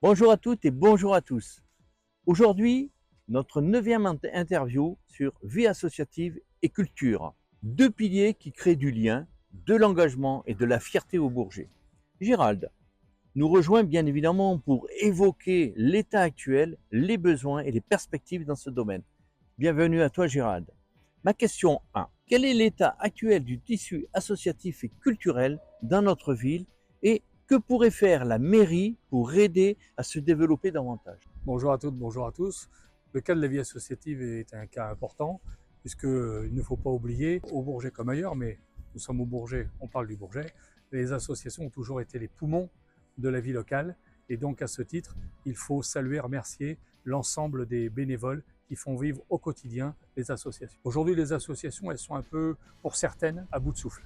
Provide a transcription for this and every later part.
Bonjour à toutes et bonjour à tous. Aujourd'hui, notre neuvième interview sur vie associative et culture. Deux piliers qui créent du lien, de l'engagement et de la fierté au Bourget. Gérald nous rejoint bien évidemment pour évoquer l'état actuel, les besoins et les perspectives dans ce domaine. Bienvenue à toi Gérald. Ma question 1. Quel est l'état actuel du tissu associatif et culturel dans notre ville et que pourrait faire la mairie pour aider à se développer davantage? Bonjour à toutes, bonjour à tous. Le cas de la vie associative est un cas important, puisqu'il ne faut pas oublier, au Bourget comme ailleurs, mais nous sommes au Bourget, on parle du Bourget, les associations ont toujours été les poumons de la vie locale, et donc à ce titre, il faut saluer, remercier l'ensemble des bénévoles qui font vivre au quotidien les associations. Aujourd'hui, les associations, elles sont un peu, pour certaines, à bout de souffle,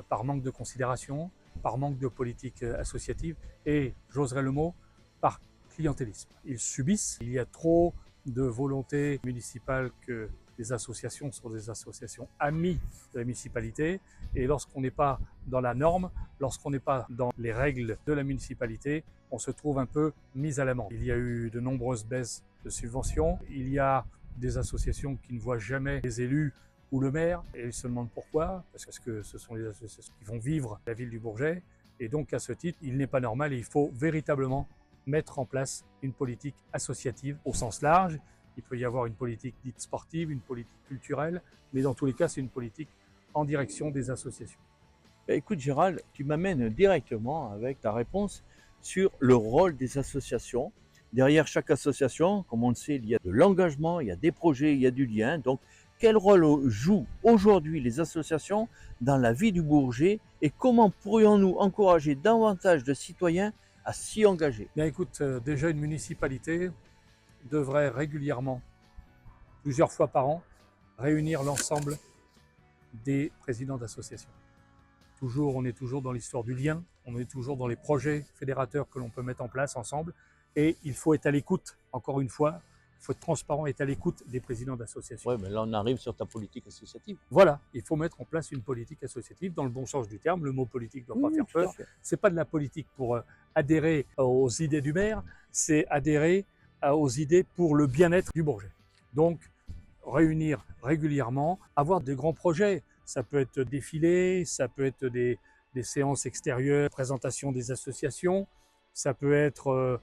par manque de considération, par manque de politique associative, et, j'oserais le mot, par clientélisme. Ils subissent, il y a trop de volonté municipale que les associations sont des associations amies de la municipalité, et lorsqu'on n'est pas dans la norme, lorsqu'on n'est pas dans les règles de la municipalité, on se trouve un peu mis à l'amende. Il y a eu de nombreuses baisses de subventions, il y a des associations qui ne voient jamais les élus ou le maire, et ils se demandent pourquoi, parce que ce sont les associations qui vont vivre la ville du Bourget, et donc à ce titre, il n'est pas normal et il faut véritablement mettre en place une politique associative au sens large. Il peut y avoir une politique dite sportive, une politique culturelle, mais dans tous les cas, c'est une politique en direction des associations. Écoute Gérald, tu m'amènes directement avec ta réponse sur le rôle des associations. Derrière chaque association, comme on le sait, il y a de l'engagement, il y a des projets, il y a du lien. Donc, quel rôle jouent aujourd'hui les associations dans la vie du Bourget et comment pourrions-nous encourager davantage de citoyens à s'y engager? Bien écoute, déjà une municipalité devrait régulièrement, plusieurs fois par an, réunir l'ensemble des présidents d'associations. On est toujours dans l'histoire du lien, on est toujours dans les projets fédérateurs que l'on peut mettre en place ensemble, et il faut être à l'écoute, encore une fois, il faut être transparent et être à l'écoute des présidents d'associations. Oui, mais là on arrive sur ta politique associative. Voilà, il faut mettre en place une politique associative dans le bon sens du terme. Le mot politique ne doit pas Oui, faire tout à peur. fait. C'est pas de la politique pour adhérer aux idées du maire, c'est adhérer aux idées pour le bien-être du Bourget. Donc, réunir régulièrement, avoir des grands projets. Ça peut être défilés, ça peut être des séances extérieures, présentation des associations, ça peut être,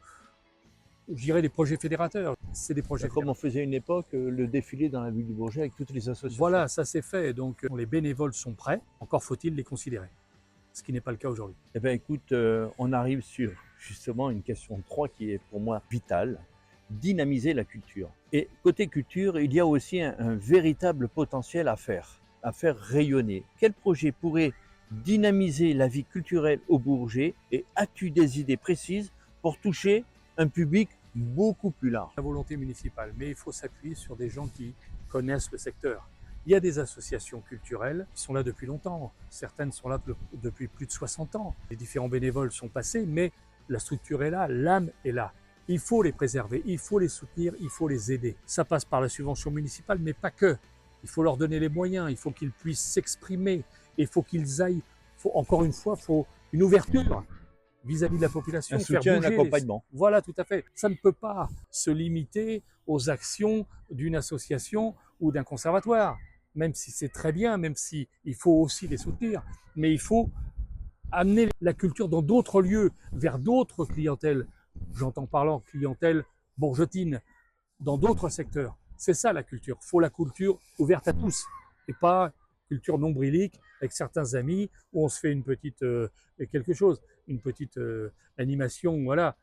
je dirais, des projets fédérateurs. C'est des projets Comme on fédérateurs. faisait à une époque le défilé dans la ville du Bourget avec toutes les associations. Voilà, ça c'est fait. Donc les bénévoles sont prêts, encore faut-il les considérer, ce qui n'est pas le cas aujourd'hui. Eh bien, écoute, on arrive sur justement une question 3 qui est pour moi vitale, dynamiser la culture. Et côté culture, il y a aussi un véritable potentiel à faire rayonner. Quel projet pourrait dynamiser la vie culturelle au Bourget et as-tu des idées précises pour toucher un public beaucoup plus large? La volonté municipale, mais il faut s'appuyer sur des gens qui connaissent le secteur. Il y a des associations culturelles qui sont là depuis longtemps. Certaines sont là depuis plus de 60 ans. Les différents bénévoles sont passés, mais la structure est là, l'âme est là. Il faut les préserver, il faut les soutenir, il faut les aider. Ça passe par la subvention municipale, mais pas que. Il faut leur donner les moyens, il faut qu'ils puissent s'exprimer, il faut qu'ils aillent, encore une fois, il faut une ouverture vis-à-vis de la population. Un soutien, un accompagnement. Voilà, tout à fait. Ça ne peut pas se limiter aux actions d'une association ou d'un conservatoire, même si c'est très bien, même si il faut aussi les soutenir, mais il faut amener la culture dans d'autres lieux, vers d'autres clientèles. J'entends parlant clientèle bourgetine, dans d'autres secteurs. C'est ça la culture. Il faut la culture ouverte à tous et pas culture nombrilique avec certains amis où on se fait une petite quelque chose, une petite animation, voilà.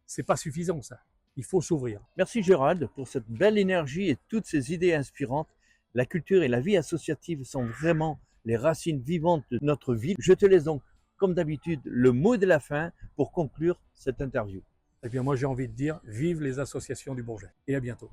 C'est pas suffisant ça. Il faut s'ouvrir. Merci Gérald pour cette belle énergie et toutes ces idées inspirantes. La culture et la vie associative sont vraiment les racines vivantes de notre ville. Je te laisse donc, comme d'habitude, le mot de la fin pour conclure cette interview. Eh bien moi j'ai envie de dire vive les associations du Bourget et à bientôt.